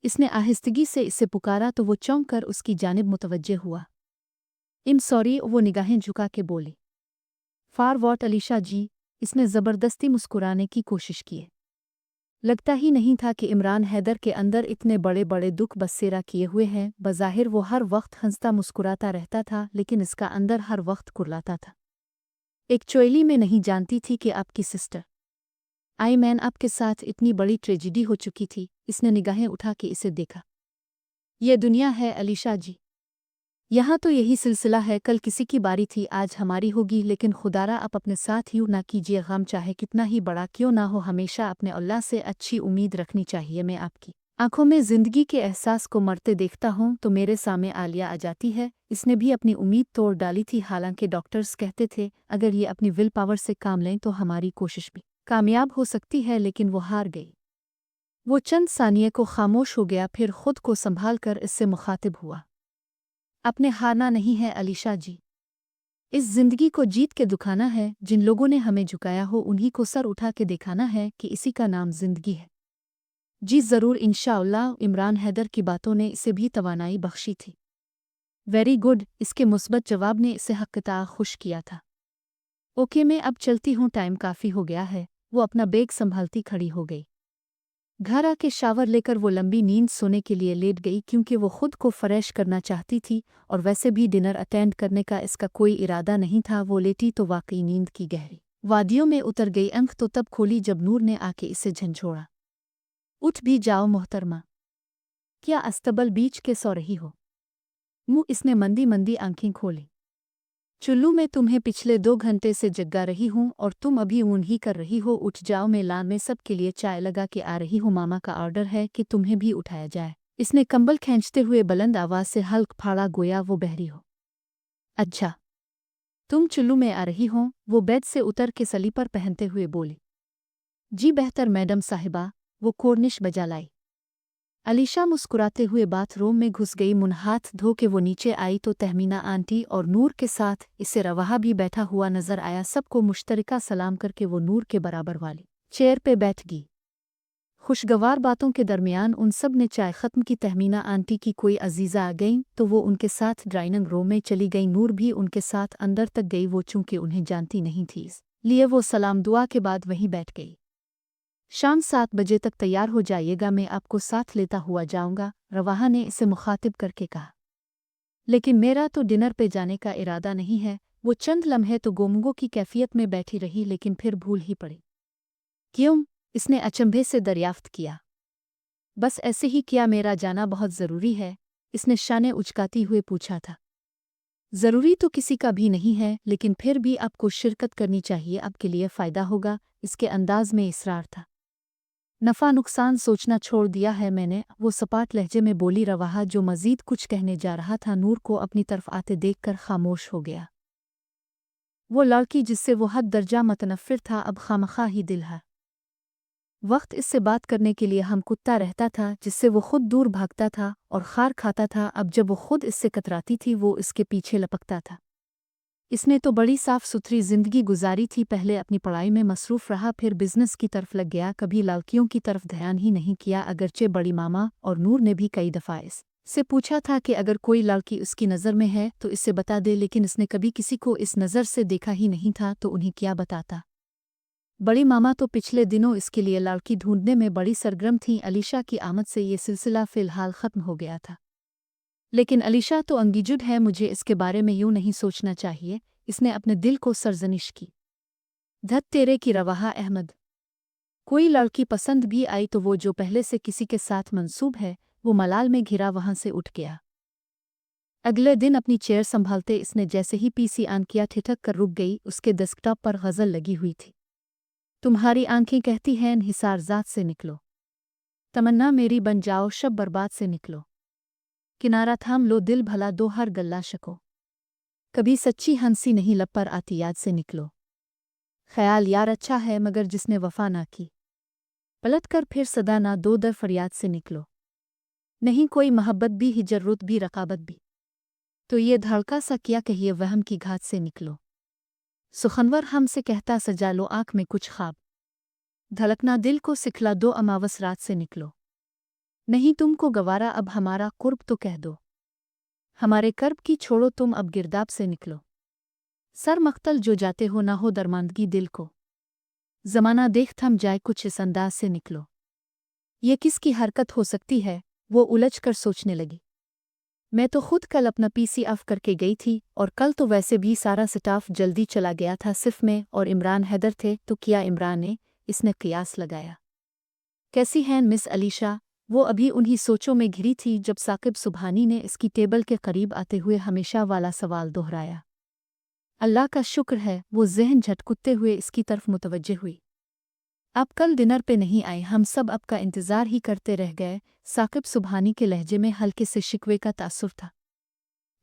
इसने आहिस्तगी से इसे पुकारा तो वो चौंक कर उसकी जानिब मुतवज्जे हुआ। इम सॉरी, वो निगाहें झुका के बोली। फार वॉट अलीशा जी, इसने ज़बरदस्ती मुस्कुराने की कोशिश की। लगता ही नहीं था कि इमरान हैदर के अंदर इतने बड़े बड़े दुख बसेरा किए हुए हैं। बज़ाहिर वो हर वक्त हंसता मुस्कुराता रहता था, लेकिन इसका अंदर हर वक्त कुर्लाता था। एक चोइली में नहीं जानती थी कि आपकी सिस्टर आई मैन आपके साथ इतनी बड़ी ट्रेजिडी हो चुकी थी। इसने निगाहें उठा के इसे देखा। ये दुनिया है अलीशा जी, यहाँ तो यही सिलसिला है। कल किसी की बारी थी, आज हमारी होगी। लेकिन खुदारा आप अपने साथ यूँ ना कीजिए। गम चाहे कितना ही बड़ा क्यों ना हो, हमेशा अपने अल्लाह से अच्छी उम्मीद रखनी चाहिए। मैं आपकी आंखों में जिंदगी के एहसास को मरते देखता हूँ तो मेरे सामने आलिया आ जाती है। इसने भी अपनी उम्मीद तोड़ डाली थी। हालांकि डॉक्टर्स कहते थे अगर ये अपनी विल पावर से काम लें तो हमारी कोशिश भी कामयाब हो सकती है, लेकिन वो हार गई। वो चंद सानिये को खामोश हो गया, फिर खुद को संभाल कर इससे मुखातिब हुआ। अपने हारना नहीं है अलीशा जी, इस जिंदगी को जीत के दुखाना है। जिन लोगों ने हमें झुकाया हो उन्हीं को सर उठा के दिखाना है कि इसी का नाम जिंदगी है। जी ज़रूर, इंशाअल्लाह। इमरान हैदर की बातों ने इसे भी तवानाई बख्शी थी। वेरी गुड, इसके मुस्बत जवाब ने इसे हक़-ए-ताअ खुश किया था। ओके, मैं अब चलती हूँ, टाइम काफ़ी हो गया है। वो अपना बैग संभालती खड़ी हो गई। घर आके शावर लेकर वो लंबी नींद सोने के लिए लेट गई, क्योंकि वो खुद को फ्रेश करना चाहती थी और वैसे भी डिनर अटेंड करने का इसका कोई इरादा नहीं था। वो लेटी तो वाकई नींद की गहरी वादियों में उतर गई। आंख तो तब खोली जब नूर ने आके इसे झंझोड़ा। उठ भी जाओ मोहतरमा, क्या अस्तबल बीच के सो रही हो? मुँह इसने मंदी मंदी आंखें खोली। चुल्लू में तुम्हें पिछले 2 घंटे से जगा रही हूँ और तुम अभी ऊन ही कर रही हो। उठ जाओ, मैं लान में सब के लिए चाय लगा के आ रही हूँ। मामा का ऑर्डर है कि तुम्हें भी उठाया जाए। इसने कंबल खींचते हुए बुलंद आवाज से हल्क फाड़ा, गोया वो बहरी हो। अच्छा, तुम चुल्लू में आ रही हो? वो बेड से उतर के सलीपर पहनते हुए बोली। जी बेहतर मैडम साहिबा, वो कोर्निश बजा लाई। अलीशा मुस्कुराते हुए बाथरूम में घुस गई। मुंह हाथ धो के वो नीचे आई तो तहमीना आंटी और नूर के साथ इसे रवाहा भी बैठा हुआ नजर आया। सबको मुश्तरका सलाम करके वो नूर के बराबर वाली चेयर पे बैठ गई। खुशगवार बातों के दरमियान उन सब ने चाय ख़त्म की। तहमीना आंटी की कोई अजीज़ा आ गई तो वो उनके साथ ड्राइनिंग रूम में चली गई। नूर भी उनके साथ अंदर तक गई। वो चूंकि उन्हें जानती नहीं थी, इसलिए वो सलाम दुआ के बाद वहीं बैठ गई। शाम 7 बजे तक तैयार हो जाइएगा, मैं आपको साथ लेता हुआ जाऊंगा, रवाहा ने इसे मुखातिब करके कहा। लेकिन मेरा तो डिनर पे जाने का इरादा नहीं है। वो चंद लम्हे तो गोमगो की कैफियत में बैठी रही, लेकिन फिर भूल ही पड़ी। क्यों? इसने अचंभे से दरियाफ्त किया। बस ऐसे ही, क्या मेरा जाना बहुत ज़रूरी है? इसने शाने उचकाती हुए पूछा था। ज़रूरी तो किसी का भी नहीं है, लेकिन फिर भी आपको शिरकत करनी चाहिए, आपके लिए फ़ायदा होगा। इसके अंदाज में इसरार था। नफ़ा नुकसान सोचना छोड़ दिया है मैंने, वो सपाट लहजे में बोली। रवाहा जो मज़ीद कुछ कहने जा रहा था, नूर को अपनी तरफ आते देखकर खामोश हो गया। वो लड़की जिससे वो हद दर्जा मतनफ़िर था, अब खामखा ही दिल है। वक्त इससे बात करने के लिए हम कुत्ता रहता था, जिससे वो खुद दूर भागता था और खार खाता था। अब जब वो खुद इससे कतराती थी, वो इसके पीछे लपकता था। इसने तो बड़ी साफ सुथरी जिंदगी गुजारी थी। पहले अपनी पढ़ाई में मसरूफ़ रहा, फिर बिजनेस की तरफ लग गया। कभी लड़कियों की तरफ ध्यान ही नहीं किया। अगरचे बड़ी मामा और नूर ने भी कई दफ़ा इससे पूछा था कि अगर कोई लड़की उसकी नज़र में है तो इससे बता दे, लेकिन इसने कभी किसी को इस नज़र से देखा ही नहीं था, तो उन्हें क्या बताता। बड़ी मामा तो पिछले दिनों इसके लिए लड़की ढूंढने में बड़ी सरगर्म थीं। अलीशा की आमद से ये सिलसिला फ़िलहाल ख़त्म हो गया था। लेकिन अलीशा तो अंगीजुड है, मुझे इसके बारे में यूँ नहीं सोचना चाहिए। इसने अपने दिल को सरजनिश की। धत तेरे की रवाहा अहमद, कोई लड़की पसंद भी आई तो वो जो पहले से किसी के साथ मंसूब है। वो मलाल में घिरा वहाँ से उठ गया। अगले दिन अपनी चेयर संभालते इसने जैसे ही पीसी ऑन किया, ठिठक कर रुक गई। उसके डेस्कटॉप पर गज़ल लगी हुई थी। तुम्हारी आंखें कहती हैं हिसार ज़ात से निकलो, तमन्ना मेरी बन जाओ, शब बर्बाद से निकलो, किनारा थाम लो दिल भला दो हर गल्ला शको, कभी सच्ची हंसी नहीं लब पर आती याद से निकलो, ख्याल यार अच्छा है मगर जिसने वफा ना की, पलट कर फिर सदा ना दो दर फरियाद से निकलो, नहीं कोई मोहब्बत भी ही जरूरत भी रकाबत भी, तो ये धड़का सा क्या कहिए वहम की घात से निकलो, सुखनवर हमसे कहता सजा लो आँख में कुछ ख्वाब, धड़कना दिल को सिखला दो अमावस रात से निकलो, नहीं तुमको गवारा, अब हमारा कुर्ब तो कह दो। हमारे कर्ब की छोड़ो, तुम अब गिरदाब से निकलो। सर मख्तल जो जाते हो ना हो दरमांदगी दिल को। ज़माना देख थम जाए, कुछ इस अंदाज से निकलो। ये किसकी हरकत हो सकती है, वो उलझ कर सोचने लगी। मैं तो खुद कल अपना पीसी ऑफ करके गई थी, और कल तो वैसे भी सारा स्टाफ जल्दी चला गया था, सिर्फ मैं और इमरान हैदर थे, तो किया इमरान ने? इसने कियास लगाया। कैसी हैं मिस अलीशा? वो अभी उन्हीं सोचों में घिरी थी जब साकिब सुबहानी ने इसकी टेबल के करीब आते हुए हमेशा वाला सवाल दोहराया। अल्लाह का शुक्र है, वो ज़हन झटकुते हुए इसकी तरफ मुतवज्जे हुई। आप कल डिनर पे नहीं आए, हम सब आपका इंतज़ार ही करते रह गए। साकिब सुबहानी के लहजे में हल्के से शिकवे का तासुर था।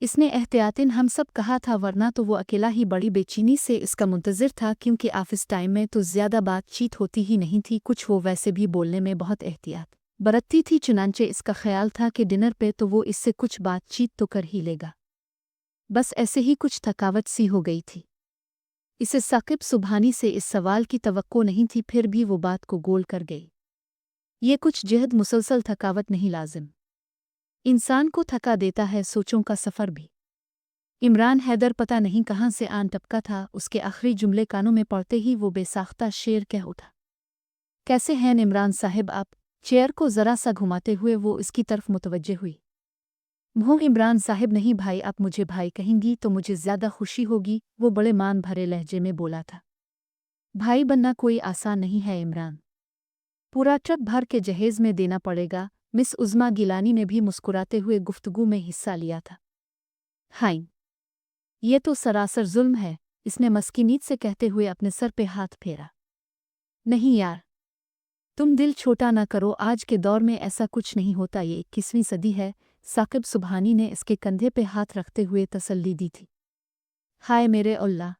इसने एहतियातन हम सब कहा था, वरना तो वो अकेला ही बड़ी बेचैनी से इसका मुंतज़िर था, क्योंकि ऑफिस टाइम में तो ज़्यादा बातचीत होती ही नहीं थी। कुछ वो वैसे भी बोलने में बहुत एहतियात बरतती थी, चुनांचे इसका ख्याल था कि डिनर पे तो वो इससे कुछ बातचीत तो कर ही लेगा। बस ऐसे ही कुछ थकावट सी हो गई थी। इसे साकिब सुबहानी से इस सवाल की तवक्को नहीं थी, फिर भी वो बात को गोल कर गई। ये कुछ जहद मुसलसल थकावट नहीं, लाजिम इंसान को थका देता है सोचों का सफ़र भी। इमरान हैदर पता नहीं कहाँ से आन टपका था, उसके आखिरी जुमले कानों में पड़ते ही वो बेसाख्ता शेर कह उठा। कैसे हैं इमरान साहिब आप? चेयर को ज़रा सा घुमाते हुए वो इसकी तरफ मुतवज्जे हुई। मुँह इमरान साहिब नहीं भाई, आप मुझे भाई कहेंगी तो मुझे ज़्यादा खुशी होगी, वो बड़े मान भरे लहजे में बोला था। भाई बनना कोई आसान नहीं है इमरान, पूरा ट्रक भर के जहेज़ में देना पड़ेगा। मिस उज़्मा गिलानी ने भी मुस्कुराते हुए गुफ्तगू में हिस्सा लिया था। हाय, ये तो सरासर जुल्म है, इसने मस्कीनीत से कहते हुए अपने सर पे हाथ फेरा। नहीं यार, तुम दिल छोटा ना करो, आज के दौर में ऐसा कुछ नहीं होता, ये 21वीं सदी है। साकिब सुबहानी ने इसके कंधे पे हाथ रखते हुए तसल्ली दी थी। हाय मेरे अल्लाह,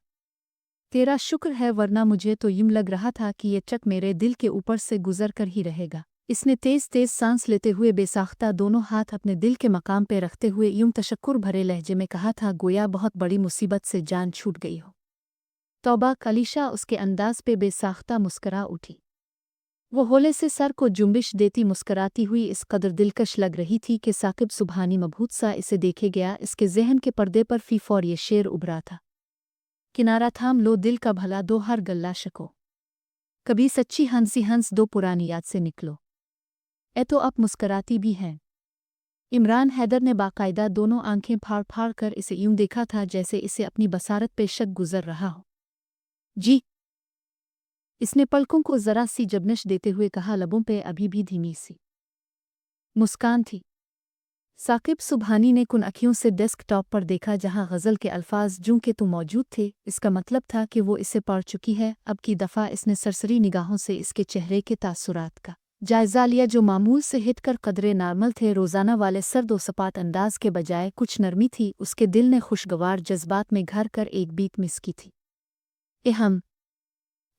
तेरा शुक्र है, वरना मुझे तो यूं लग रहा था कि ये ट्रक मेरे दिल के ऊपर से गुजर कर ही रहेगा। इसने तेज तेज सांस लेते हुए बेसाख्ता दोनों हाथ अपने दिल के मकाम पे रखते हुए यूं तशक्कुर भरे लहजे में कहा था, गोया बहुत बड़ी मुसीबत से जान छूट गई हो। तौबा, अलीशा उसके अंदाज पे बेसाख्ता मुस्करा उठी। वो होले से सर को जुम्बिश देती मुस्कराती हुई इस कदर दिलकश लग रही थी कि साकिब सुबहानी मबहूत सा इसे देखे गया। इसके जहन के पर्दे पर फी फौर ये शेर उभरा था, किनारा थाम लो दिल का भला दो हर गल्ला शको, कभी सच्ची हंसी हंस दो पुरानी याद से निकलो। ए तो आप मुस्कराती भी हैं। इमरान हैदर ने बाकायदा दोनों आंखें फाड़ फाड़ कर इसे यूं देखा था जैसे इसे अपनी बसारत पे शक गुजर रहा हो। जी, इसने पलकों को ज़रा सी जबनश देते हुए कहा, लबों पे अभी भी धीमी सी मुस्कान थी। साकिब सुबहानी ने कुन अखियों से डेस्कटॉप पर देखा जहां गज़ल के अल्फाज जूं के तो मौजूद थे। इसका मतलब था कि वो इसे पढ़ चुकी है। अब की दफ़ा इसने सरसरी निगाहों से इसके चेहरे के तासुरात का जायज़ा लिया, जो मामूल से हिटकर कदरे नॉर्मल थे। रोज़ाना वाले सर्द व सपाट अंदाज के बजाय कुछ नरमी थी। उसके दिल ने खुशगवार जज्बात में घर कर एक बीट मिस की थी। हम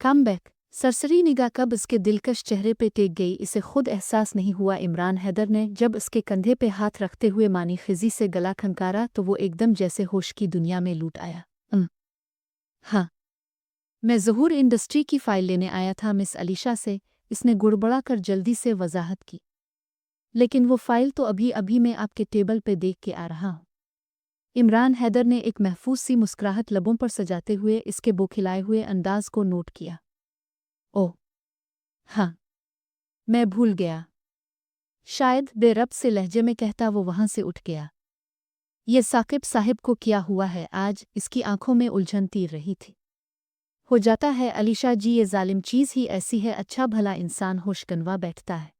कम बैक सरसरी निगाह कब इसके दिलकश चेहरे पे टेक गई, इसे खुद एहसास नहीं हुआ। इमरान हैदर ने जब इसके कंधे पे हाथ रखते हुए मानी खिजी से गला खनकारा तो वो एकदम जैसे होश की दुनिया में लूट आया। हाँ, मैं ज़हूर इंडस्ट्री की फ़ाइल लेने आया था मिस अलीशा से, इसने गुड़बड़ा कर जल्दी से वजाहत की। लेकिन वो फ़ाइल तो अभी अभी मैं आपके टेबल पे देख के आ रहा हूँ। इमरान हैदर ने एक महफूज सी मुस्कुराहट लबों पर सजाते हुए इसके बोखिलाए हुए अंदाज को नोट किया। ओह हाँ, मैं भूल गया, शायद बेरब से लहजे में कहता वो वहाँ से उठ गया। ये साकिब साहिब को क्या हुआ है आज? इसकी आंखों में उलझन तीर रही थी। हो जाता है अलीशा जी, ये जालिम चीज़ ही ऐसी है, अच्छा भला इंसान होशगनवा बैठता है।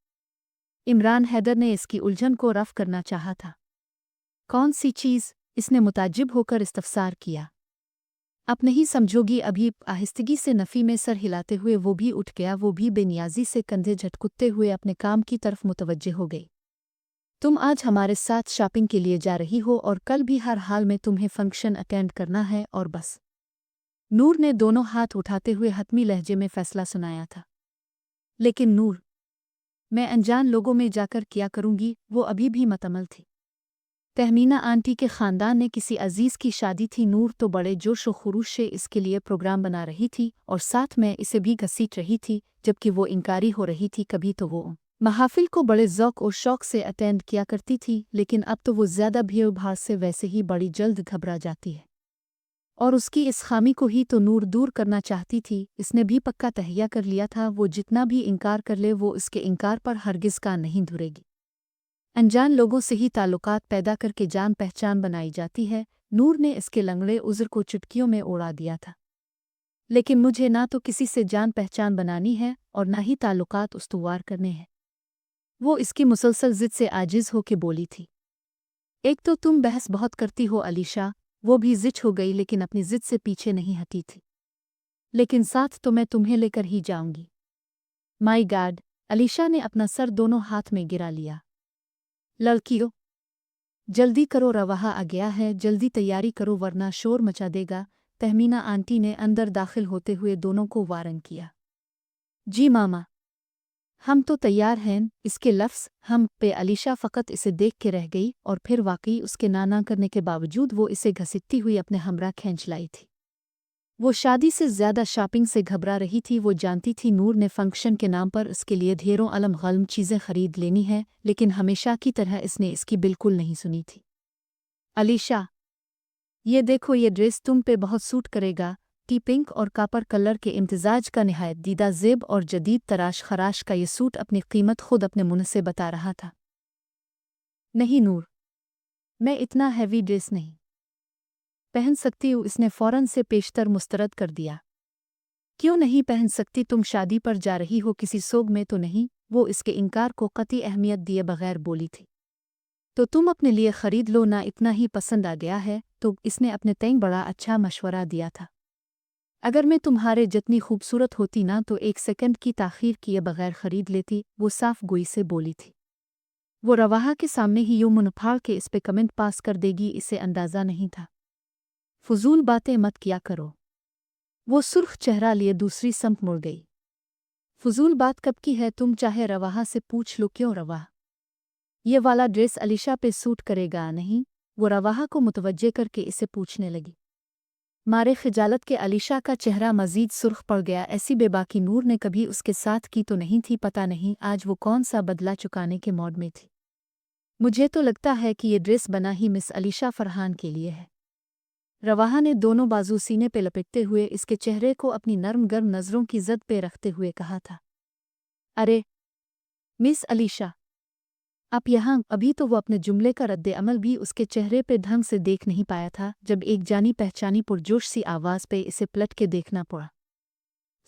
इमरान हैदर ने इसकी उलझन को रफ़ करना चाहा था। कौन सी चीज़? इसने मुताजिब होकर इस्तफसार किया। आप नहीं समझोगी अभी। आहिस्तगी से नफ़ी में सर हिलाते हुए वो भी उठ गया। वो भी बेनियाजी से कंधे झटकुते हुए अपने काम की तरफ मुतवज्जे हो गई। तुम आज हमारे साथ शॉपिंग के लिए जा रही हो और कल भी हर हाल में तुम्हें फंक्शन अटेंड करना है और बस। नूर ने दोनों हाथ उठाते हुए हतमी लहजे में फैसला सुनाया था। लेकिन नूर, मैं अनजान लोगों में जाकर क्या करूंगी? वो अभी भी मतअमल थी। तहमीना आंटी के ख़ानदान ने किसी अजीज़ की शादी थी। नूर तो बड़े जोश व खुरूश से इसके लिए प्रोग्राम बना रही थी और साथ में इसे भी घसीट रही थी, जबकि वो इनकारी हो रही थी। कभी तो वो महफिल को बड़े ज़ौक़ और शौक़ से अटेंड किया करती थी, लेकिन अब तो वो ज़्यादा भीड़ भाड़ से वैसे ही बड़ी जल्द घबरा जाती है। और उसकी इस खामी को ही तो नूर दूर करना चाहती थी। इसने भी पक्का तहैया कर लिया था, वो जितना भी इनकार कर ले वो इसके इनकार पर हरगिज़ कान नहीं धुरेगी। अनजान लोगों से ही ताल्लुकात पैदा करके जान पहचान बनाई जाती है। नूर ने इसके लंगड़े उज़्र को चुटकियों में उड़ा दिया था। लेकिन मुझे ना तो किसी से जान पहचान बनानी है और ना ही ताल्लुकात उस्तुवार करने हैं। वो इसकी मुसलसल ज़िद से आजिज़ होके बोली थी। एक तो तुम बहस बहुत करती हो अलीशा। वो भी ज़िद हो गई, लेकिन अपनी ज़िद से पीछे नहीं हटी थी। लेकिन साथ तो मैं तुम्हें लेकर ही जाऊंगी। माई गॉड! अलीशा ने अपना सर दोनों हाथ में गिरा लिया। लड़कियों, जल्दी करो, रवाहा आ गया है, जल्दी तैयारी करो वरना शोर मचा देगा। तहमीना आंटी ने अंदर दाखिल होते हुए दोनों को वारन किया। जी मामा, हम तो तैयार हैं। इसके लफ्ज़ हम पे अलीशा फ़कत इसे देख के रह गई और फिर वाकई उसके नाना करने के बावजूद वो इसे घसीटती हुई अपने हमरा खींच लाई थी। वो शादी से ज़्यादा शॉपिंग से घबरा रही थी। वो जानती थी नूर ने फंक्शन के नाम पर उसके लिए ढेरों अलम गलम चीज़ें खरीद लेनी है, लेकिन हमेशा की तरह इसने इसकी बिल्कुल नहीं सुनी थी। अलीशा, ये देखो, ये ड्रेस तुम पे बहुत सूट करेगा। टी पिंक और कापर कलर के इम्तिजाज का निहायत दीदा ज़ेब और जदीद तराश खराश का ये सूट अपनी कीमत खुद अपने मुंह से बता रहा था। नहीं नूर, मैं इतना हैवी ड्रेस नहीं पहन सकती हूँ, इसने फ़ौरन से पेशतर मुस्तरद कर दिया। क्यों नहीं पहन सकती? तुम शादी पर जा रही हो, किसी सोग में तो नहीं? वो इसके इनकार को कतई अहमियत दिए बगैर बोली थी। तो तुम अपने लिए खरीद लो ना, इतना ही पसंद आ गया है तो। इसने अपने तय बड़ा अच्छा मशवरा दिया था। अगर मैं तुम्हारे जितनी खूबसूरत होती ना तो 1 सेकंड की ताख़ीर किए बगैर खरीद लेती, वो साफ गोई से बोली थी। वो रवाहा के सामने ही यूं मुँह फाड़ के इस पे कमेंट पास कर देगी, इसे अंदाज़ा नहीं था। फजूल बातें मत किया करो। वो सुर्ख चेहरा लिए दूसरी समत मुड़ गई। फजूल बात कब की है? तुम चाहे रवाहा से पूछ लो। क्यों रवाह? ये वाला ड्रेस अलीशा पे सूट करेगा नहीं? वो रवाहा को मुतवज्जे करके इसे पूछने लगी। मारे खिजालत के अलीशा का चेहरा मजीद सुर्ख पड़ गया। ऐसी बेबाकी नूर ने कभी उसके साथ की तो नहीं थी। पता नहीं आज वो कौन सा बदला चुकाने के मूड में थी। मुझे तो लगता है कि ये ड्रेस बना ही मिस अलीशा फरहान के लिए है। रवाहा ने दोनों बाजू सीने पे लपेटते हुए इसके चेहरे को अपनी नर्म गर्म नज़रों की जद पे रखते हुए कहा था। अरे मिस अलीशा, आप यहाँ? अभी तो वो अपने जुमले का रद्द अमल भी उसके चेहरे पे ढंग से देख नहीं पाया था, जब एक जानी पहचानी पुरजोश सी आवाज़ पे इसे पलट के देखना पड़ा।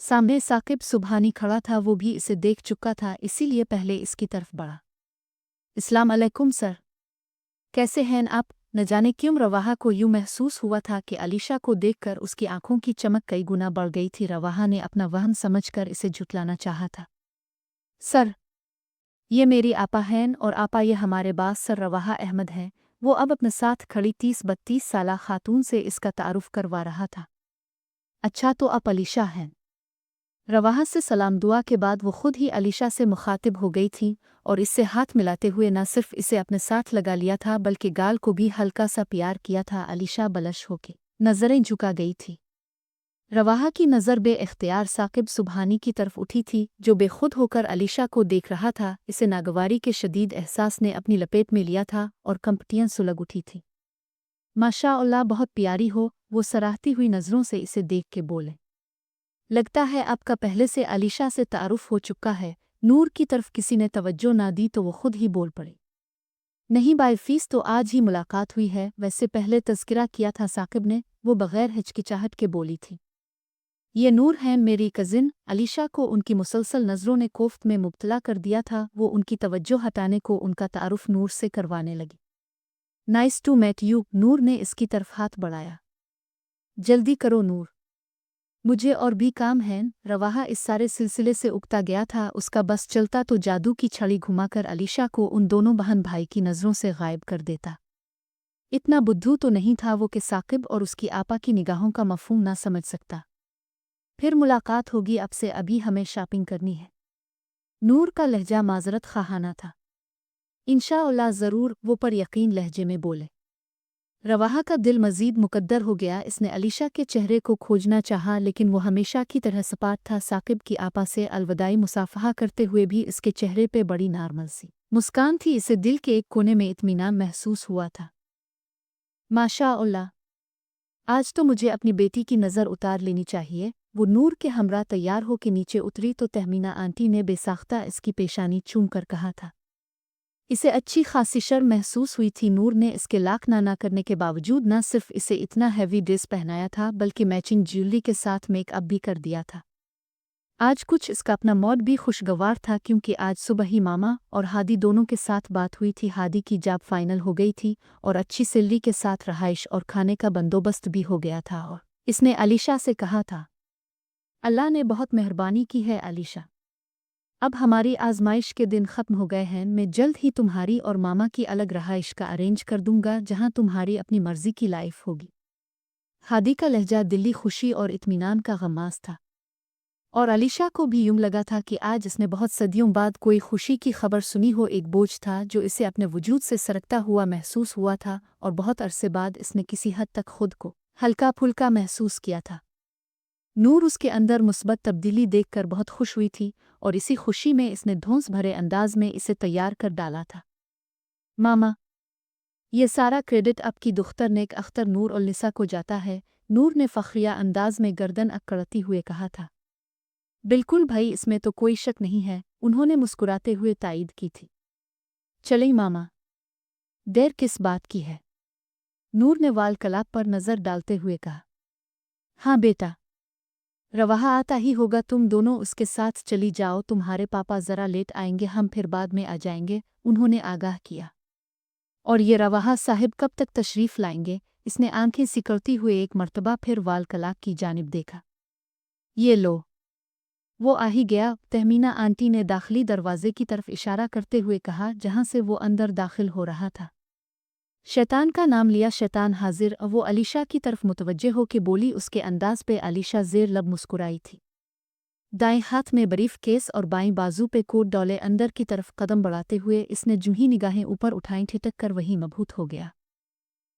सामने साकिब सुबहानी खड़ा था। वो भी इसे देख चुका था, इसीलिए पहले इसकी तरफ बढ़ा। अस्सलाम अलैकुम सर, कैसे हैं आप? न जाने क्यों रवाहा को यूं महसूस हुआ था कि अलीशा को देखकर उसकी आंखों की चमक कई गुना बढ़ गई थी। रवाहा ने अपना वहम समझकर इसे झुठलाना चाहा था। सर, ये मेरी आपा हैं और आपा ये हमारे बास सर रवाहा अहमद हैं। वो अब अपने साथ खड़ी 30-32 साला खातून से इसका तारुफ करवा रहा था। अच्छा, तो आप अलीशा हैं? रवाहा से सलाम दुआ के बाद वो खुद ही अलीशा से मुखातिब हो गई थी और इससे हाथ मिलाते हुए न सिर्फ इसे अपने साथ लगा लिया था बल्कि गाल को भी हल्का सा प्यार किया था। अलीशा बलश होके नज़रें झुका गई थी। रवाहा की नज़र बे-इख्तियार साकिब सुबहानी की तरफ उठी थी, जो बेखुद होकर अलीशा को देख रहा था। इसे नागवारी के शदीद एहसास ने अपनी लपेट में लिया था और कंपटियां सुलग उठी थी। माशाअल्लाह, बहुत प्यारी हो, वो सराहती हुई नज़रों से इसे देख के बोले। लगता है आपका पहले से अलीशा से तारुफ हो चुका है। नूर की तरफ किसी ने तवज्जो ना दी तो वो खुद ही बोल पड़ी। नहीं बाय फीस तो आज ही मुलाकात हुई है, वैसे पहले तज़किरा किया था साकिब ने। वो बग़ैर हिचकिचाहट के बोली थी। ये नूर हैं, मेरी कज़िन। अलीशा को उनकी मुसलसल नज़रों ने कोफ्त में मुब्तला कर दिया था। वो उनकी तवज्जो हटाने को उनका तारुफ नूर से करवाने लगी। Nice to meet you. Noor ने इसकी तरफ हाथ बढ़ाया। जल्दी करो नूर, मुझे और भी काम है। रवाहा इस सारे सिलसिले से उकता गया था। उसका बस चलता तो जादू की छड़ी घुमाकर अलीशा को उन दोनों बहन भाई की नज़रों से गायब कर देता। इतना बुद्धू तो नहीं था वो कि साकिब और उसकी आपा की निगाहों का मफ़हूम ना समझ सकता। फिर मुलाकात होगी, अब से अभी हमें शॉपिंग करनी है। नूर का लहजा माज़रत ख़ाहाना था। इंशाअल्लाह ज़रूर, वो पर यकीन लहजे में बोले। रवाहा का दिल मजीद मुकद्दर हो गया। इसने अलीशा के चेहरे को खोजना चाहा, लेकिन वो हमेशा की तरह सपाट था। साकिब की आपा से अलविदाई मुसाफहा करते हुए भी इसके चेहरे पे बड़ी नॉर्मल सी मुस्कान थी। इसे दिल के एक कोने में इत्मीनान महसूस हुआ था। माशा अल्लाह, आज तो मुझे अपनी बेटी की नज़र उतार लेनी चाहिए। वो नूर के हमरा तैयार हो के नीचे उतरी तो तहमीना आंटी ने बेसाख्ता इसकी पेशानी चूम कर कहा था। इसे अच्छी खासी शर्म महसूस हुई थी। नूर ने इसके लाख ना करने के बावजूद न सिर्फ इसे इतना हैवी ड्रेस पहनाया था, बल्कि मैचिंग ज्वेलरी के साथ मेकअप भी कर दिया था। आज कुछ इसका अपना मूड भी खुशगवार था, क्योंकि आज सुबह ही मामा और हादी दोनों के साथ बात हुई थी। हादी की जॉब फाइनल हो गई थी और अच्छी सैलरी के साथ रहाइश और खाने का बंदोबस्त भी हो गया था। और इसने अलीशा से कहा था, अल्लाह ने बहुत मेहरबानी की है अलीशा, अब हमारी आजमाइश के दिन ख़त्म हो गए हैं। मैं जल्द ही तुम्हारी और मामा की अलग रहाइश का अरेंज कर दूंगा, जहां तुम्हारी अपनी मर्जी की लाइफ होगी। हादी का लहजा दिली खुशी और इत्मीनान का गम्मास था, और अलीशा को भी यूं लगा था कि आज इसने बहुत सदियों बाद कोई खुशी की खबर सुनी हो। एक बोझ था जो इसे अपने वजूद से सरकता हुआ महसूस हुआ था, और बहुत अरसे बाद इसने किसी हद तक खुद को हल्का फुल्का महसूस किया था। नूर उसके अंदर मुस्बत तब्दीली देखकर बहुत खुश हुई थी, और इसी खुशी में इसने धौंस भरे अंदाज में इसे तैयार कर डाला था। मामा, ये सारा क्रेडिट आपकी दुख्तर नेक अख्तर नूर उल निसा को जाता है। नूर ने फ़ख्रिया अंदाज में गर्दन अकड़ती हुए कहा था। बिल्कुल भाई, इसमें तो कोई शक नहीं है, उन्होंने मुस्कुराते हुए तायीद की थी। चलें मामा, देर किस बात की है? नूर ने वाल कलाप पर नज़र डालते हुए कहा। हाँ बेटा, रवाहा आता ही होगा, तुम दोनों उसके साथ चली जाओ। तुम्हारे पापा ज़रा लेट आएंगे, हम फिर बाद में आ जाएंगे, उन्होंने आगाह किया। और ये रवाहा साहिब कब तक तशरीफ़ लाएंगे? इसने आंखें सिकड़ती हुए एक मर्तबा फिर वाल कलाक की जानिब देखा। ये लो, वो आ ही गया, तहमीना आंटी ने दाखिली दरवाजे की तरफ इशारा करते हुए कहा, जहां से वो अंदर दाखिल हो रहा था। शैतान का नाम लिया, शैतान हाजिर। वो अलीशा की तरफ मुतवज्जे हो के बोली। उसके अंदाज पे अलीशा ज़ेर लब मुस्कुराई थी। दाएं हाथ में बरीफ केस और बाएं बाजू पे कोट डोले अंदर की तरफ कदम बढ़ाते हुए इसने जूही निगाहें ऊपर उठाई, ठिठक कर वहीं मबहूत हो गया।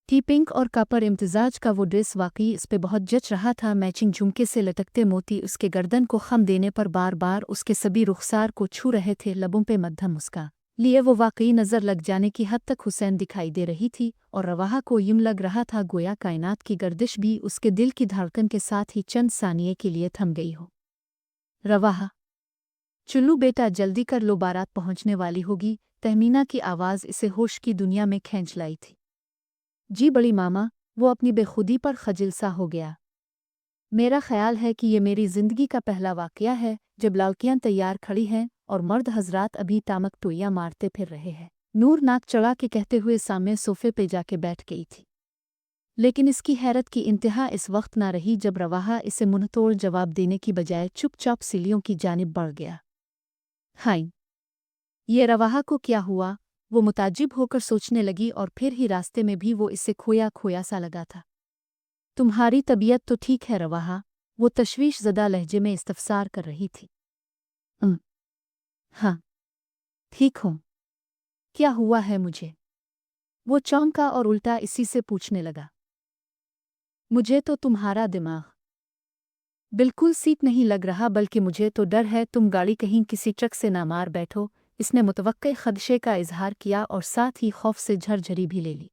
टी पिंक और कापर इम्तिजाज का वो ड्रेस वाकई इस पे बहुत जच रहा था। मैचिंग झुमके से लटकते मोती उसके गर्दन को खम देने पर बार बार उसके सभी रुखसार को छू रहे थे। लबों पे मध्यम मुस्कान लिए वो वाकई नज़र लग जाने की हद तक हुसैन दिखाई दे रही थी, और रवाहा को यूं लग रहा था गोया कायनात की गर्दिश भी उसके दिल की धड़कन के साथ ही चंद सानिये के लिए थम गई हो। रवाहा, चुल्लू बेटा जल्दी कर लो, बारात पहुंचने वाली होगी। तहमीना की आवाज़ इसे होश की दुनिया में खींच लाई थी। जी बड़ी मामा, वो अपनी बेखुदी पर खजिल सा हो गया। मेरा ख्याल है कि ये मेरी ज़िंदगी का पहला वाक़या है जब लड़कियां तैयार खड़ी हैं और मर्द हजरात अभी तामक टोइयां मारते फिर रहे हैं। नूर नाक चढ़ा के कहते हुए सामने सोफे पे जाके बैठ गई थी, लेकिन इसकी हैरत की इंतहा इस वक्त ना रही जब रवाहा इसे मुंहतोड़ जवाब देने की बजाय चुपचाप सीढ़ियों की जानिब बढ़ गया। हाय, ये रवाहा को क्या हुआ? वो मुताजिब होकर सोचने लगी, और फिर ही रास्ते में भी वो इसे खोया खोया सा लगा था। तुम्हारी तबीयत तो ठीक है रवाहा? वो तशवीश ज़दा लहजे में इस्तफसार कर रही थी। हाँ, ठीक हूँ। क्या हुआ है मुझे? वो चौंका और उल्टा इसी से पूछने लगा। मुझे तो तुम्हारा दिमाग बिल्कुल सीट नहीं लग रहा, बल्कि मुझे तो डर है तुम गाड़ी कहीं किसी ट्रक से ना मार बैठो। इसने मुतवक्के खदशे का इजहार किया और साथ ही खौफ से झरझरी भी ले ली।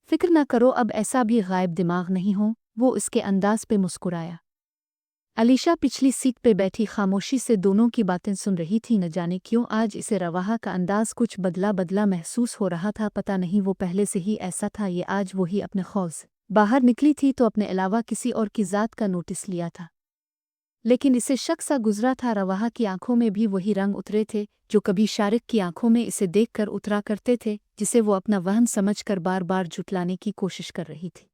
फिक्र न करो, अब ऐसा भी गायब दिमाग नहीं हो। वो इसके अंदाज पे मुस्कुराया। अलीशा पिछली सीट पे बैठी खामोशी से दोनों की बातें सुन रही थी। न जाने क्यों आज इसे रवाहा का अंदाज कुछ बदला बदला महसूस हो रहा था। पता नहीं वो पहले से ही ऐसा था, ये आज वही अपने खौफ से बाहर निकली थी तो अपने अलावा किसी और की ज़ात का नोटिस लिया था। लेकिन इसे शक सा गुजरा था, रवाहा की आंखों में भी वही रंग उतरे थे जो कभी शारिक की आंखों में इसे देखकर उतरा करते थे, जिसे वो अपना वहम समझकर बार बार जुटलाने की कोशिश कर रही थी।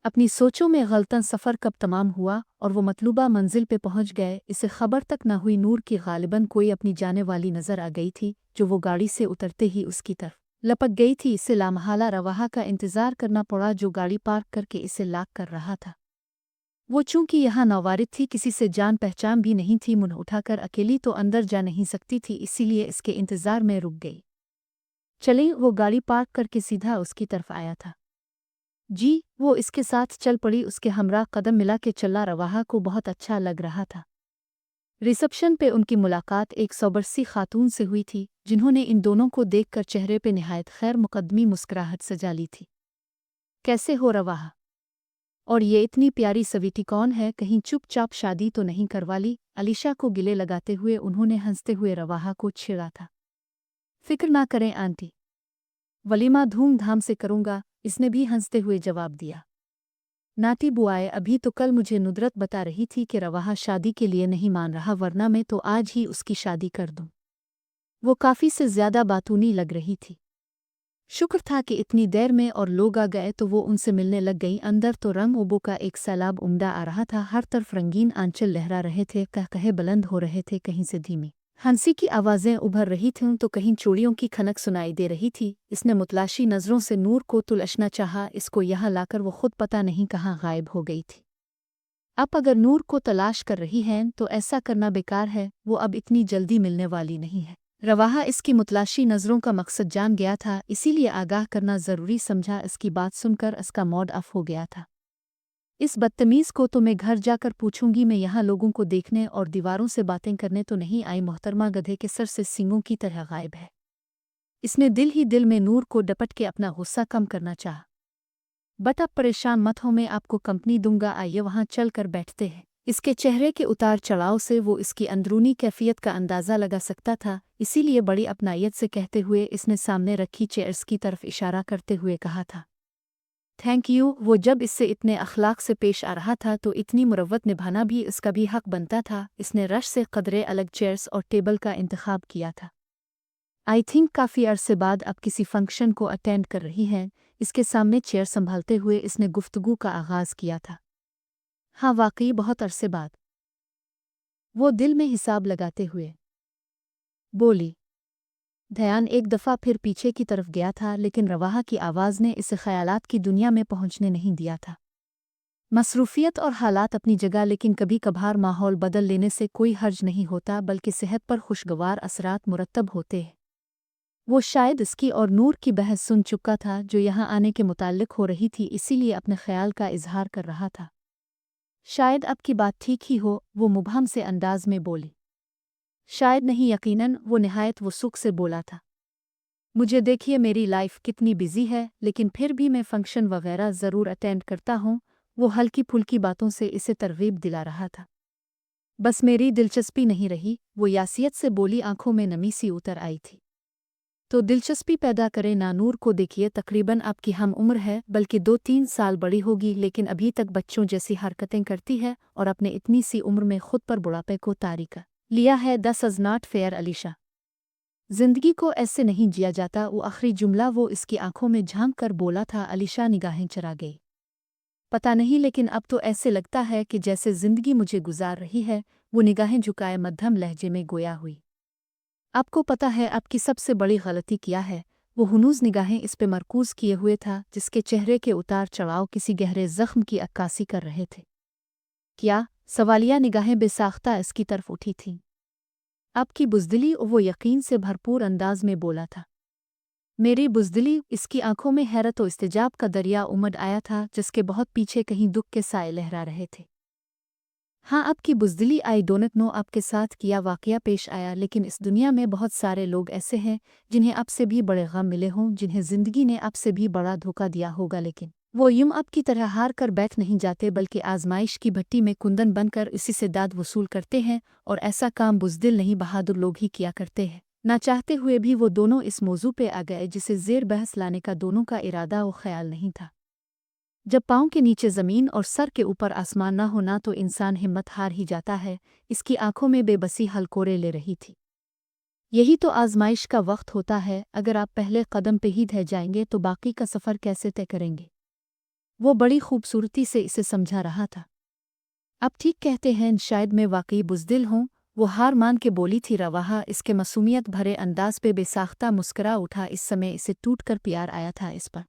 अपनी सोचों में गलतन सफ़र कब तमाम हुआ और वो मतलूबा मंजिल पे पहुंच गए, इसे खबर तक न हुई। नूर की गालिबन कोई अपनी जाने वाली नज़र आ गई थी, जो वो गाड़ी से उतरते ही उसकी तरफ लपक गई थी। इसे लामहाला रवाहा का इंतज़ार करना पड़ा, जो गाड़ी पार्क करके इसे लाक कर रहा था। वो चूंकि यहाँ नौवारिद थी, किसी से जान पहचान भी नहीं थी, मुँह उठाकर अकेली तो अंदर जा नहीं सकती थी, इसीलिए इसके इंतज़ार में रुक गई। चले, वो गाड़ी पार्क करके सीधा उसकी तरफ आया था। जी, वो इसके साथ चल पड़ी। उसके हमरा कदम मिला के चला। रवाहा को बहुत अच्छा लग रहा था। रिसेप्शन पे उनकी मुलाकात एक सौबरसी खातून से हुई थी, जिन्होंने इन दोनों को देखकर चेहरे पे निहायत खैर मुकद्दमी मुस्कुराहट सजा ली थी। कैसे हो रवाहा? और ये इतनी प्यारी सवीटी कौन है? कहीं चुपचाप शादी तो नहीं करवा ली? अलीशा को गिले लगाते हुए उन्होंने हंसते हुए रवाहा को छेड़ा था। फिक्र ना करें आंटी, वलीमा धूमधाम से करूंगा, इसने भी हंसते हुए जवाब दिया। नाटी बुआए, अभी तो कल मुझे नुदरत बता रही थी कि रवाहा शादी के लिए नहीं मान रहा, वरना मैं तो आज ही उसकी शादी कर दूं। वो काफ़ी से ज़्यादा बातूनी लग रही थी। शुक्र था कि इतनी देर में और लोग आ गए तो वो उनसे मिलने लग गई। अंदर तो रंग उबो का एक सैलाब उमड़ा आ रहा था। हर तरफ रंगीन आंचल लहरा रहे थे, कहे बुलंद हो रहे थे, कहीं से धीमी हंसी की आवाज़ें उभर रही थीं तो कहीं चूड़ियों की खनक सुनाई दे रही थी। इसने मुतलाशी नज़रों से नूर को तुलशना चाहा। इसको यहाँ लाकर वो खुद पता नहीं कहाँ गायब हो गई थी। अब अगर नूर को तलाश कर रही हैं तो ऐसा करना बेकार है, वो अब इतनी जल्दी मिलने वाली नहीं है। रवाहा इसकी मुतलाशी नज़रों का मकसद जान गया था, इसीलिए आगाह करना ज़रूरी समझा। इसकी बात सुनकर इसका मूड ऑफ हो गया था। इस बदतमीज़ को तो मैं घर जाकर पूछूंगी। मैं यहाँ लोगों को देखने और दीवारों से बातें करने तो नहीं आई। मोहतरमा गधे के सर से सींगों की तरह गायब है। इसने दिल ही दिल में नूर को डपट के अपना गुस्सा कम करना चाहा। बट अब परेशान मत हो, मैं आपको कंपनी दूंगा, आइए वहाँ चल कर बैठते हैं। इसके चेहरे के उतार चढ़ाव से वो इसकी अंदरूनी कैफियत का अंदाज़ा लगा सकता था, इसीलिए बड़ी अपनायत से कहते हुए इसने सामने रखी चेयर्स की तरफ इशारा करते हुए कहा था, थैंक यू। वो जब इससे इतने अखलाक से पेश आ रहा था तो इतनी मुरव्वत निभाना भी इसका भी हक बनता था। इसने रश से कदरे अलग चेयर्स और टेबल का इंतखाब किया था। आई थिंक काफ़ी अरसे बाद अब किसी फंक्शन को अटेंड कर रही हैं। इसके सामने चेयर संभालते हुए इसने गुफ्तगू का आगाज़ किया था। हाँ वाकई बहुत अरसे बाद, वो दिल में हिसाब लगाते हुए बोली। ध्यान एक दफ़ा फिर पीछे की तरफ गया था, लेकिन रवाहा की आवाज़ ने इसे ख़यालात की दुनिया में पहुंचने नहीं दिया था। मसरूफ़ियत और हालात अपनी जगह, लेकिन कभी कभार माहौल बदल लेने से कोई हर्ज नहीं होता, बल्कि सेहत पर खुशगवार असरात मुरतब होते हैं। वो शायद इसकी और नूर की बहस सुन चुका था जो यहाँ आने के मुताल्लिक हो रही थी, इसीलिए अपने ख्याल का इजहार कर रहा था। शायद अब की बात ठीक ही हो, वो मुबहम से अंदाज में बोली। शायद नहीं, यकीनन, वो निहायत वसुक से बोला था। मुझे देखिए मेरी लाइफ कितनी बिजी है, लेकिन फिर भी मैं फंक्शन वगैरह ज़रूर अटेंड करता हूँ। वो हल्की फुल्की बातों से इसे तरगीब दिला रहा था। बस मेरी दिलचस्पी नहीं रही, वो यासियत से बोली। आंखों में नमी सी उतर आई थी। तो दिलचस्पी पैदा करे ना। नूर को देखिए, तकरीबन आपकी हम उम्र है, बल्कि 2-3 साल बड़ी होगी, लेकिन अभी तक बच्चों जैसी हरकतें करती है और अपने इतनी सी उम्र में खुद पर बुढ़ापे को तारीका लिया है। दस इज़ नॉट फेयर अलीशा, जिंदगी को ऐसे नहीं जिया जाता। वो आखिरी जुमला वो इसकी आंखों में झांक कर बोला था। अलीशा निगाहें चरा गई। पता नहीं, लेकिन अब तो ऐसे लगता है कि जैसे जिंदगी मुझे गुजार रही है। वो निगाहें झुकाए मध्यम लहजे में गोया हुई। आपको पता है आपकी सबसे बड़ी गलती क्या है? वो हुनूज़ निगाहें इस पे मरकूज़ किए हुए था, जिसके चेहरे के उतार चढ़ाव किसी गहरे ज़ख्म की अक्कासी कर रहे थे। क्या? सवालिया निगाहें बेसाख्ता इसकी तरफ उठी थीं। आपकी बुज़दिली, वो यकीन से भरपूर अंदाज में बोला था। मेरी बुज़दिली? इसकी आंखों में हैरत और इस्तेजाब का दरिया उमड़ आया था, जिसके बहुत पीछे कहीं दुख के साए लहरा रहे थे। हाँ, आपकी बुज़दिली। आई डोंट नो आपके साथ किया वाक़या पेश आया, लेकिन इस दुनिया में बहुत सारे लोग ऐसे हैं जिन्हें आपसे भी बड़े गम मिले हों, जिन्हें ज़िंदगी ने आपसे भी बड़ा धोखा दिया होगा, लेकिन वो यूं आपकी तरह हार कर बैठ नहीं जाते, बल्कि आजमाइश की भट्टी में कुंदन बनकर इसी से दाद वसूल करते हैं। और ऐसा काम बुज़दिल नहीं, बहादुर लोग ही किया करते हैं। ना चाहते हुए भी वो दोनों इस मौजू पे आ गए, जिसे ज़ेर बहस लाने का दोनों का इरादा और ख्याल नहीं था। जब पाँव के नीचे ज़मीन और सर के ऊपर आसमान ना हो ना, तो इंसान हिम्मत हार ही जाता है। इसकी आंखों में बेबसी हलकोरे ले रही थी। यही तो आजमाइश का वक्त होता है। अगर आप पहले कदम पे ही रह जाएंगे तो बाकी का सफ़र कैसे तय करेंगे? वो बड़ी खूबसूरती से इसे समझा रहा था। आप ठीक कहते हैं, शायद मैं वाकई बुज़दिल हूँ, वो हार मान के बोली थी। रवाहा इसके मासूमियत भरे अंदाज पे बेसाख्ता मुस्करा उठा। इस समय इसे टूट कर प्यार आया था इस पर।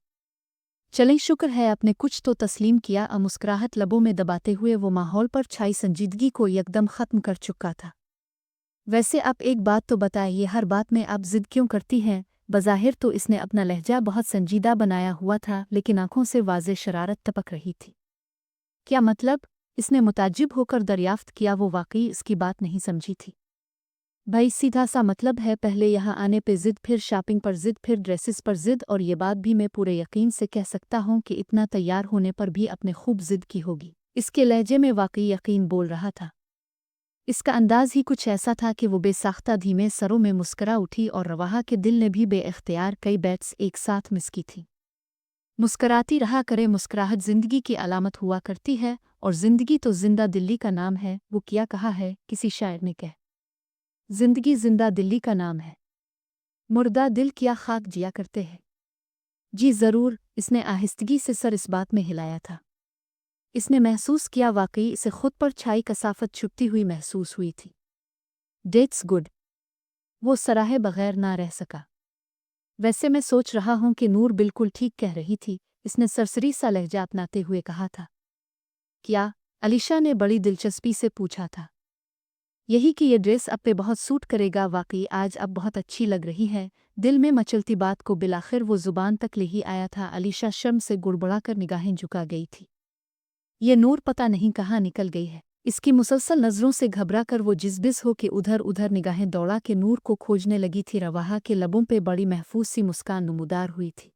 चलें, शुक्र है आपने कुछ तो तस्लीम किया। मुस्कुराहट लबों में दबाते हुए वो माहौल पर छाई संजीदगी को यकदम ख़त्म कर चुका था। वैसे आप एक बात तो बताइए, हर बात में आप ज़िद क्यों करती हैं? बज़ाहिर तो इसने अपना लहजा बहुत संजीदा बनाया हुआ था, लेकिन आंखों से वाज़े शरारत टपक रही थी। क्या मतलब? इसने मुताज्जिब होकर दरियाफ्त किया। वो वाकई इसकी बात नहीं समझी थी। भाई सीधा सा मतलब है, पहले यहाँ आने पे ज़िद, फिर शॉपिंग पर ज़िद, फिर ड्रेसेस पर ज़िद, और ये बात भी मैं पूरे यकीन से कह सकता हूँ कि इतना तैयार होने पर भी अपने खूब ज़िद की होगी। इसके लहजे में वाकई यकीन बोल रहा था। इसका अंदाज ही कुछ ऐसा था कि वो बेसाख्ता धीमे सरों में मुस्करा उठी और रवाहा के दिल ने भी बेइख्तियार कई बैट्स एक साथ मिस की थी। मुस्कराती रहा करे, मुस्कुराहट ज़िंदगी की अलामत हुआ करती है, और ज़िंदगी तो जिंदा दिल्ली का नाम है। वो क्या कहा है किसी शायर ने, कह ज़िंदगी जिंदा दिल्ली का नाम है, मुर्दा दिल क्या खाक जिया करते हैं। जी ज़रूर, इसने आहिस्तगी से सर इस बात में हिलाया था। इसने महसूस किया वाकई इसे खुद पर छाई कसाफत छुपती हुई महसूस हुई थी। डेट्स गुड, वो सराहे बगैर ना रह सका। वैसे मैं सोच रहा हूँ कि नूर बिल्कुल ठीक कह रही थी, इसने सरसरी सा लहजा अपनाते हुए कहा था। क्या? अलीशा ने बड़ी दिलचस्पी से पूछा था। यही कि ये ड्रेस अब पे बहुत सूट करेगा, वाकई आज अब बहुत अच्छी लग रही है। दिल में मचलती बात को बिलाखिर वो जुबान तक ले ही आया था। अलीशा शर्म से गुड़बड़ाकर निगाहें झुका गई थी। ये नूर पता नहीं कहाँ निकल गई है। इसकी मुसलसल नज़रों से घबरा कर वो जिज़बिज़ हो के उधर उधर निगाहें दौड़ा के नूर को खोजने लगी थी। रवाहा के लबों पे बड़ी महफूज सी मुस्कान नुमूदार हुई थी।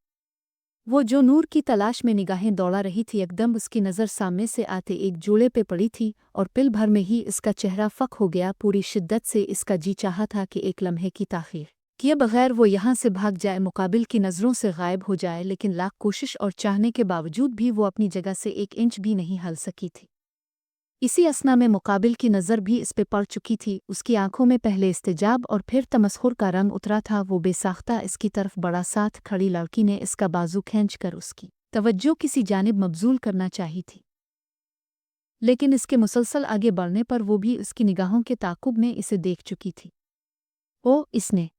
वो जो नूर की तलाश में निगाहें दौड़ा रही थी, एकदम उसकी नज़र सामने से आते एक जोड़े पे पड़ी थी, और पिल भर में ही इसका चेहरा फ़क हो गया। पूरी शिद्दत से इसका जी चाहा था कि एक लम्हे की ताख़ीर किए बगैर वो यहाँ से भाग जाए, मुकाबिल की नज़रों से गायब हो जाए, लेकिन लाख कोशिश और चाहने के बावजूद भी वो अपनी जगह से एक इंच भी नहीं हल सकी थी। इसी असना में मुकाबिल की नज़र भी इस पे पड़ चुकी थी। उसकी आंखों में पहले इस्तेजाब और फिर तमस्खुर का रंग उतरा था। वो बेसाख्ता इसकी तरफ बढ़ा। साथ खड़ी लड़की ने इसका बाजू खींच कर उसकी तवज्जो किसी जानिब मबजूल करना चाही थी, लेकिन इसके मुसलसल आगे बढ़ने पर वो भी उसकी निगाहों के ताक़ुब में इसे देख चुकी थी। ओ, इसने